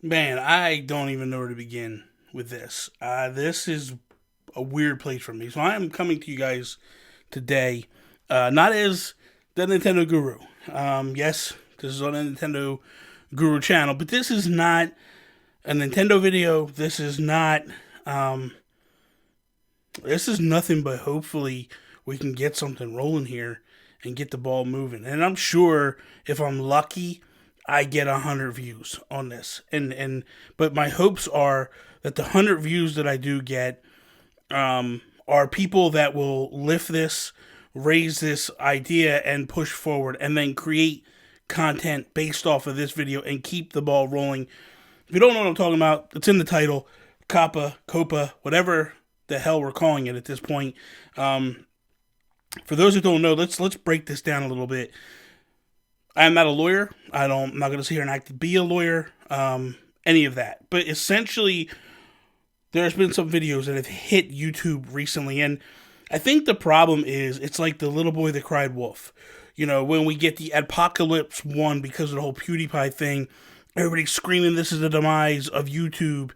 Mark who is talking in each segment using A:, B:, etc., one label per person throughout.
A: Man, I don't even know where to begin with this. This is a weird place for me. So I am coming to you guys today, not as the Nintendo Guru. Yes, this is on the Nintendo Guru channel, but this is not a Nintendo video. This is not. Um, this is nothing but hopefully we can get something rolling here and get the ball moving. And I'm sure if I'm lucky, I get 100 views on this. But my hopes are that the 100 views that I do get are people that will lift this, raise this idea, and push forward, and then create content based off of this video and keep the ball rolling. If you don't know what I'm talking about, it's in the title. COPPA, whatever the hell we're calling it at this point. For those who don't know, let's break this down a little bit. I am not a lawyer. I'm not going to sit here and act to be a lawyer. Any of that. But essentially, there's been some videos that have hit YouTube recently, and I think the problem is it's like the little boy that cried wolf. You know, when we get the Apocalypse 1 because of the whole PewDiePie thing, everybody's screaming this is the demise of YouTube,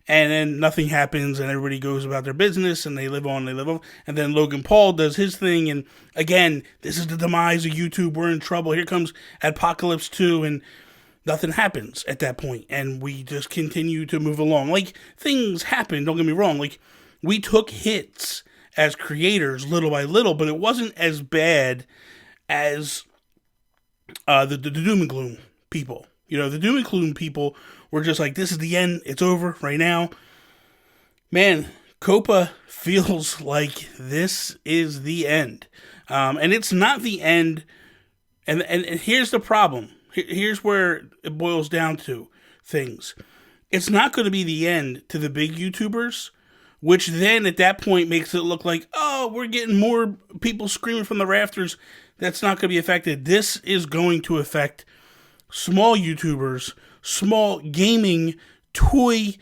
A: and then nothing happens, and everybody goes about their business, and they live on, and then Logan Paul does his thing, and again, this is the demise of YouTube, we're in trouble, here comes Apocalypse 2, and nothing happens at that point, and we just continue to move along. Like, things happen, don't get me wrong, like, we took hits as creators little by little, but it wasn't as bad as the doom and gloom people. You know, the doom and gloom people were just like, this is the end, it's over right now. Man, COPPA feels like this is the end. And it's not the end. And here's the problem. Here's where it boils down to things. It's not going to be the end to the big YouTubers, which then at that point makes it look like, oh, we're getting more people screaming from the rafters. That's not going to be affected. This is going to affect small YouTubers, small gaming, toy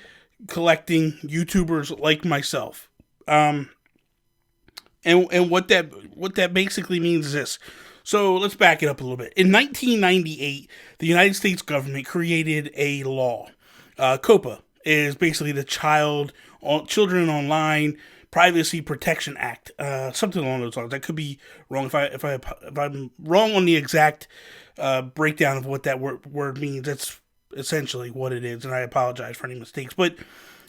A: collecting YouTubers like myself. And what that basically means is this. So let's back it up a little bit. In 1998, the United States government created a law. COPPA is basically the Children Online Privacy Protection Act, something along those lines. I could be wrong if I'm wrong on the exact breakdown of what that word means. That's essentially what it is, and I apologize for any mistakes. But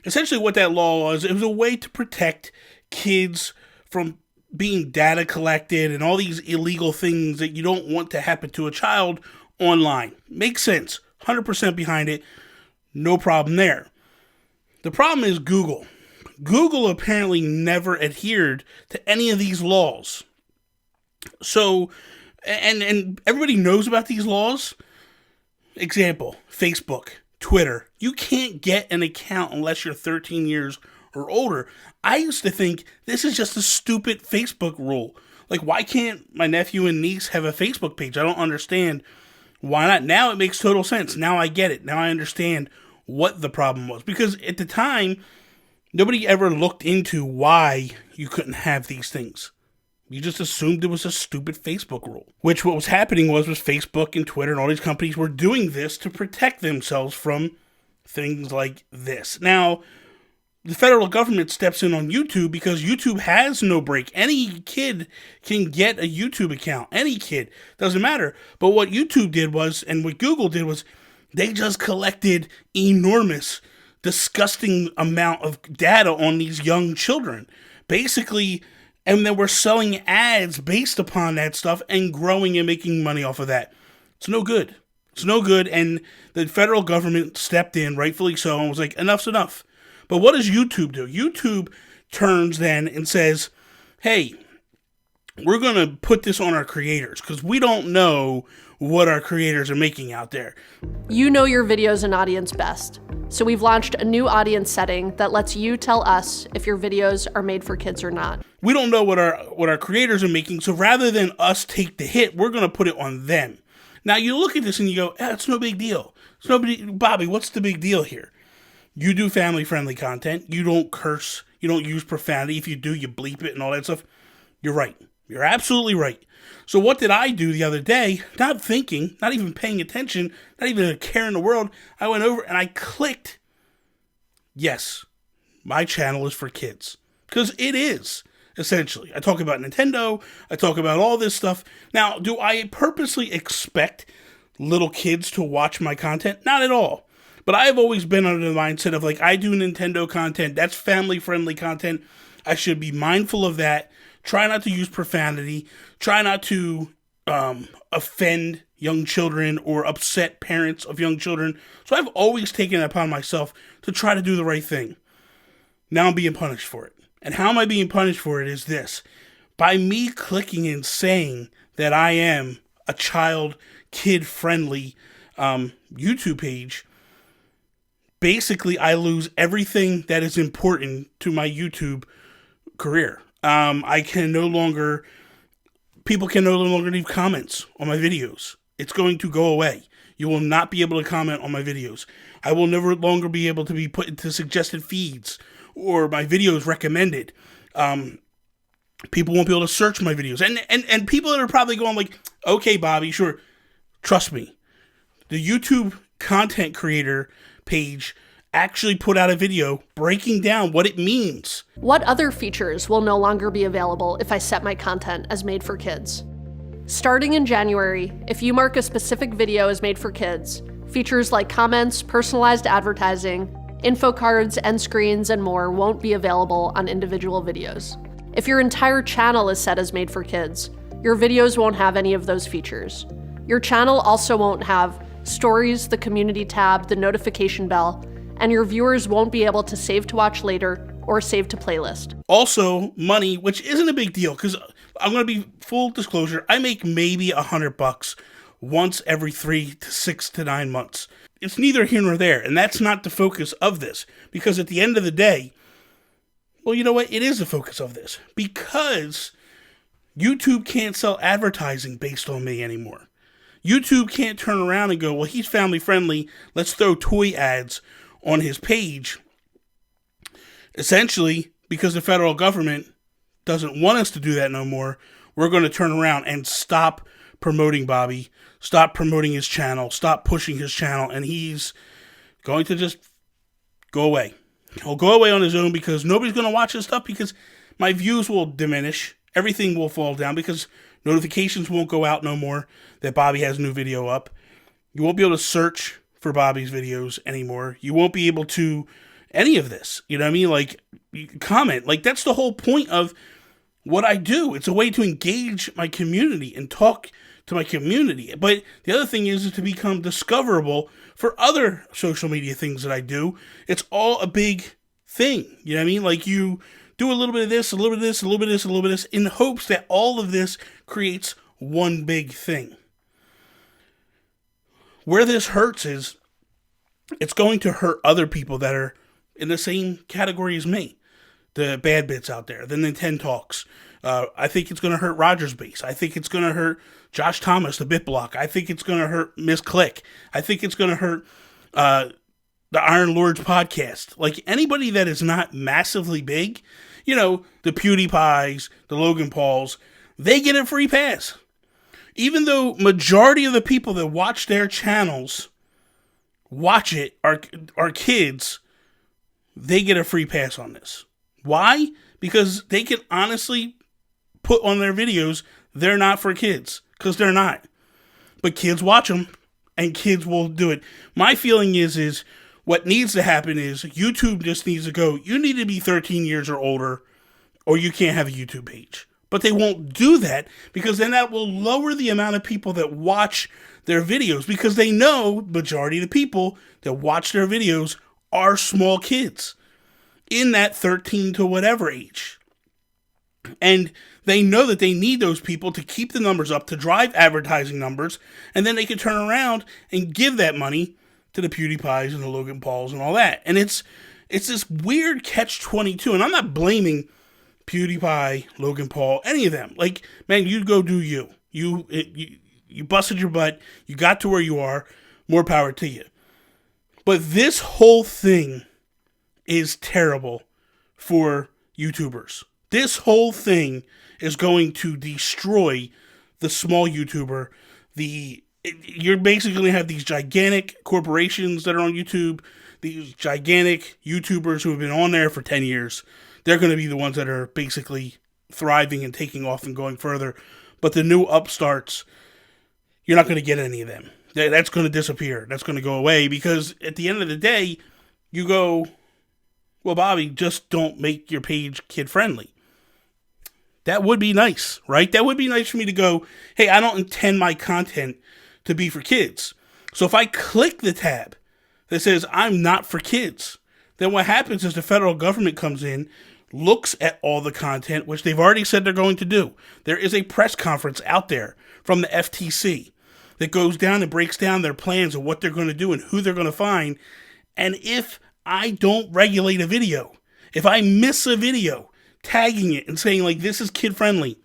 A: essentially, what that law was, it was a way to protect kids from being data collected and all these illegal things that you don't want to happen to a child online. Makes sense. 100% behind it. No problem there. The problem is Google. Google apparently never adhered to any of these laws. So, and everybody knows about these laws. Example, Facebook, Twitter. You can't get an account unless you're 13 years or older. I used to think this is just a stupid Facebook rule. Like, why can't my nephew and niece have a Facebook page? I don't understand why not. Now it makes total sense. Now I get it. Now I understand what the problem was. Because at the time, nobody ever looked into why you couldn't have these things. You just assumed it was a stupid Facebook rule. Which what was happening was Facebook and Twitter and all these companies were doing this to protect themselves from things like this. Now, the federal government steps in on YouTube because YouTube has no break. Any kid can get a YouTube account. Any kid. Doesn't matter. But what YouTube did was, and what Google did was, they just collected enormous, disgusting amount of data on these young children. Basically, and then we're selling ads based upon that stuff and growing and making money off of that. It's no good. It's no good. And the federal government stepped in, rightfully so, and was like, enough's enough. But what does YouTube do? YouTube turns then and says, hey, we're going to put this on our creators because we don't know what our creators are making out there.
B: You know your videos and audience best. So we've launched a new audience setting that lets you tell us if your videos are made for kids or not.
A: We don't know what our creators are making, so rather than us take the hit, we're going to put it on them. Now you look at this and you go, it's no big deal. Bobby, what's the big deal here? You do family-friendly content. You don't curse. You don't use profanity. If you do, you bleep it and all that stuff. You're right. You're absolutely right. So what did I do the other day? Not thinking, not even paying attention, not even a care in the world. I went over and I clicked, yes, my channel is for kids. Because it is, essentially. I talk about Nintendo. I talk about all this stuff. Now, do I purposely expect little kids to watch my content? Not at all. But I've always been under the mindset of, like, I do Nintendo content. That's family-friendly content. I should be mindful of that. Try not to use profanity. Try not to offend young children or upset parents of young children. So I've always taken it upon myself to try to do the right thing. Now I'm being punished for it. And how am I being punished for it is this. By me clicking and saying that I am a child, kid-friendly YouTube page, basically I lose everything that is important to my YouTube career. People can no longer leave comments on my videos. It's going to go away. You will not be able to comment on my videos. I will never longer be able to be put into suggested feeds or my videos recommended. People won't be able to search my videos. And people that are probably going like, okay, Bobby, sure. Trust me. The YouTube content creator page actually put out a video breaking down what it means.
B: What other features will no longer be available if I set my content as made for kids? Starting in January, if you mark a specific video as made for kids, features like comments, personalized advertising, info cards, end screens, and more won't be available on individual videos. If your entire channel is set as made for kids, your videos won't have any of those features. Your channel also won't have stories, the community tab, the notification bell, and your viewers won't be able to save to watch later or save to playlist.
A: Also, money, which isn't a big deal, because I'm going to be full disclosure, I make maybe $100 once every 3 to 6 to 9 months. It's neither here nor there, and that's not the focus of this, because at the end of the day, well, you know what? It is the focus of this, because YouTube can't sell advertising based on me anymore. YouTube can't turn around and go, well, he's family friendly, let's throw toy ads on his page. Essentially, because the federal government doesn't want us to do that no more, we're going to turn around and stop promoting Bobby, stop promoting his channel, stop pushing his channel, and he's going to just go away. He'll go away on his own because nobody's going to watch his stuff, because my views will diminish. Everything will fall down because notifications won't go out no more that Bobby has a new video up. You won't be able to search for Bobby's videos anymore. You won't be able to any of this. You know what I mean? Like, comment. Like, that's the whole point of what I do. It's a way to engage my community and talk to my community. But the other thing is to become discoverable for other social media things that I do. It's all a big thing. You know what I mean? Like, you do a little bit of this, a little bit of this, a little bit of this, a little bit of this, in hopes that all of this creates one big thing. Where this hurts is it's going to hurt other people that are in the same category as me. The bad bits out there, the Nintendo Talks. I think it's going to hurt Rogers Base. I think it's going to hurt Josh Thomas, the BitBlock. I think it's going to hurt Miss Click. I think it's going to hurt the Iron Lords podcast. Like, anybody that is not massively big, you know, the PewDiePies, the Logan Pauls, they get a free pass. Even though majority of the people that watch their channels watch it are kids, they get a free pass on this. Why? Because they can honestly put on their videos, they're not for kids, because they're not. But kids watch them, and kids will do it. My feeling is what needs to happen is YouTube just needs to go, you need to be 13 years or older, or you can't have a YouTube page. But they won't do that, because then that will lower the amount of people that watch their videos, because they know majority of the people that watch their videos are small kids in that 13 to whatever age. And they know that they need those people to keep the numbers up, to drive advertising numbers, and then they can turn around and give that money to the PewDiePies and the Logan Pauls and all that. And it's this weird catch-22, and I'm not blaming PewDiePie, Logan Paul, any of them. Like, man, you go do you. You busted your butt. You got to where you are. More power to you. But this whole thing is terrible for YouTubers. This whole thing is going to destroy the small YouTuber. You're basically going to have these gigantic corporations that are on YouTube, these gigantic YouTubers who have been on there for 10 years. They're going to be the ones that are basically thriving and taking off and going further. But the new upstarts, you're not going to get any of them. That's going to disappear. That's going to go away because at the end of the day, you go, well, Bobby, just don't make your page kid-friendly. That would be nice, right? That would be nice for me to go, hey, I don't intend my content to be for kids. So if I click the tab that says I'm not for kids, then what happens is the federal government comes in, looks at all the content, which they've already said they're going to do. There is a press conference out there from the FTC that goes down and breaks down their plans of what they're going to do and who they're going to find. And if I don't regulate a video, if I miss a video, tagging it and saying, like, this is kid-friendly,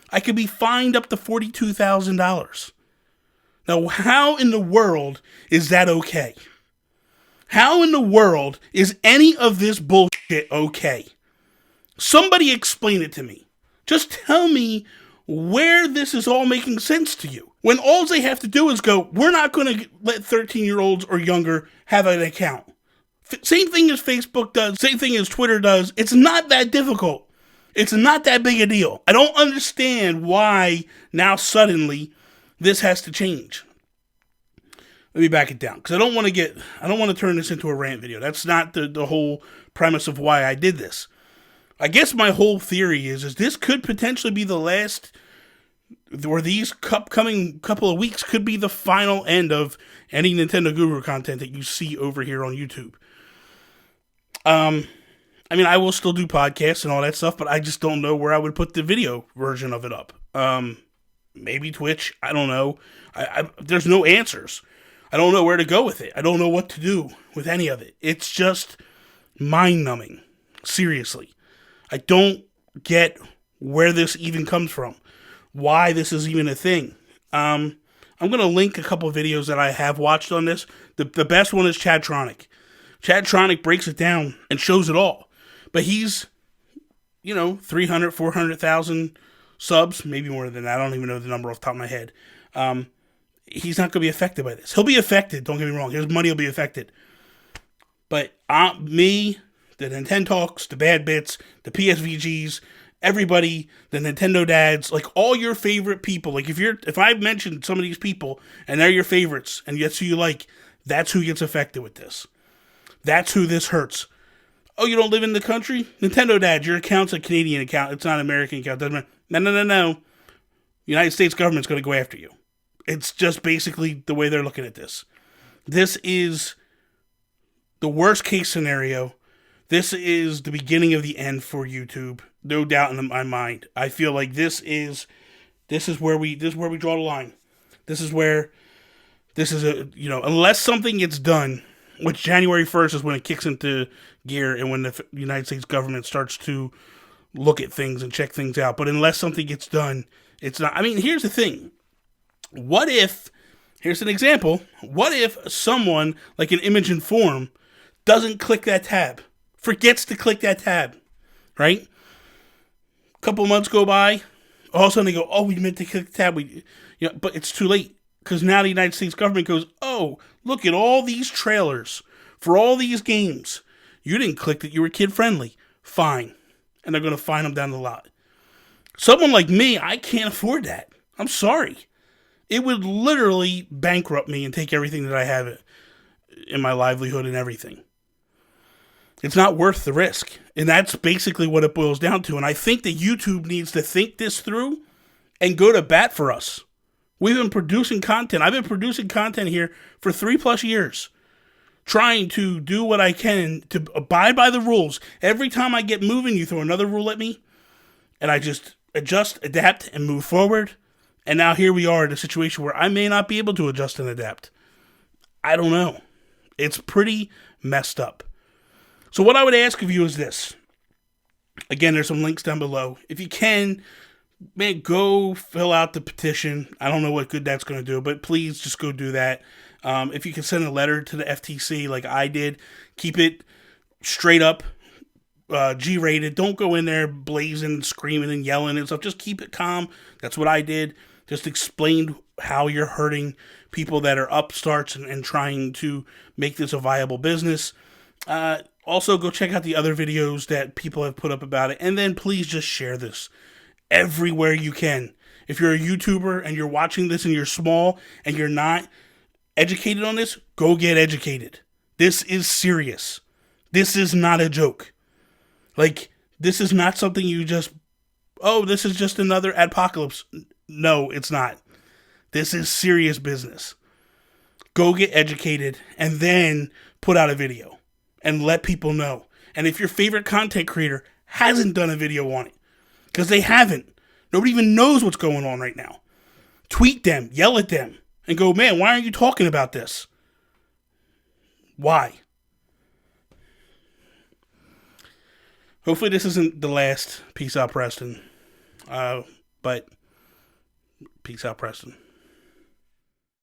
A: I could be fined up to $42,000. Now, how in the world is that okay? How in the world is any of this bullshit okay? Somebody explain it to me. Just tell me where this is all making sense to you. When all they have to do is go, we're not going to let 13-year-olds or younger have an account. Same thing as Facebook does, same thing as Twitter does. It's not that difficult. It's not that big a deal. I don't understand why now suddenly this has to change. Let me back it down because I don't want to turn this into a rant video. That's not the whole premise of why I did this. I guess my whole theory is this could potentially be the last, or these upcoming couple of weeks could be the final end of any Nintendo Guru content that you see over here on YouTube. I mean, I will still do podcasts and all that stuff, but I just don't know where I would put the video version of it up. Maybe Twitch. I don't know. There's no answers. I don't know where to go with it. I don't know what to do with any of it. It's just mind-numbing. Seriously. I don't get where this even comes from. Why this is even a thing. I'm going to link a couple of videos that I have watched on this. The best one is Chadtronic. Chadtronic breaks it down and shows it all. But he's, 300, 400,000 subs, maybe more than that. I don't even know the number off the top of my head. He's not going to be affected by this. He'll be affected, don't get me wrong. His money will be affected. But me, the Nintendo Talks, the Bad Bits, the PSVGs, everybody, the Nintendo dads, like all your favorite people. Like if I've mentioned some of these people and they're your favorites and that's who you like, that's who gets affected with this. That's who this hurts. Oh, you don't live in the country? Nintendo Dad, your account's a Canadian account. It's not an American account. Doesn't matter. No. United States government's going to go after you. It's just basically the way they're looking at this. This is the worst case scenario. This is the beginning of the end for YouTube. No doubt in my mind. I feel like this is where we draw the line. Unless something gets done, which January 1st is when it kicks into gear and when the United States government starts to look at things and check things out. But unless something gets done, it's not. I mean, here's the thing. Here's an example. What if someone like an Image and Form doesn't click that tab? Forgets to click that tab, right? A couple months go by. All of a sudden they go, oh, we meant to click the tab. But it's too late. Because now the United States government goes, oh, look at all these trailers for all these games. You didn't click that you were kid-friendly. Fine. And they're going to fine them down the lot. Someone like me, I can't afford that. I'm sorry. It would literally bankrupt me and take everything that I have in my livelihood and everything. It's not worth the risk. And that's basically what it boils down to. And I think that YouTube needs to think this through and go to bat for us. We've been producing content. I've been producing content here for 3+ years. Trying to do what I can to abide by the rules. Every time I get moving, you throw another rule at me. And I just adjust, adapt, and move forward. And now here we are in a situation where I may not be able to adjust and adapt. I don't know. It's pretty messed up. So what I would ask of you is this. Again, there's some links down below. If you can, man, go fill out the petition. I don't know what good that's going to do, but please just go do that. If you can send a letter to the FTC like I did, keep it straight up. G-rated. Don't go in there blazing and screaming and yelling and stuff. Just keep it calm. That's what I did. Just explained how you're hurting people that are upstarts and trying to make this a viable business. Also, go check out the other videos that people have put up about it. And then please just share this everywhere you can. If you're a YouTuber and you're watching this and you're small and you're not educated on this, go get educated. This is serious. This is not a joke. Like, this is not something you just, oh, this is just another apocalypse. No, it's not. This is serious business. Go get educated and then put out a video and let people know. And if your favorite content creator hasn't done a video on it, because they haven't, nobody even knows what's going on right now, tweet them, yell at them, and go, man, why aren't you talking about this? Why? Hopefully this isn't the last. Peace out, Preston. But peace out, Preston.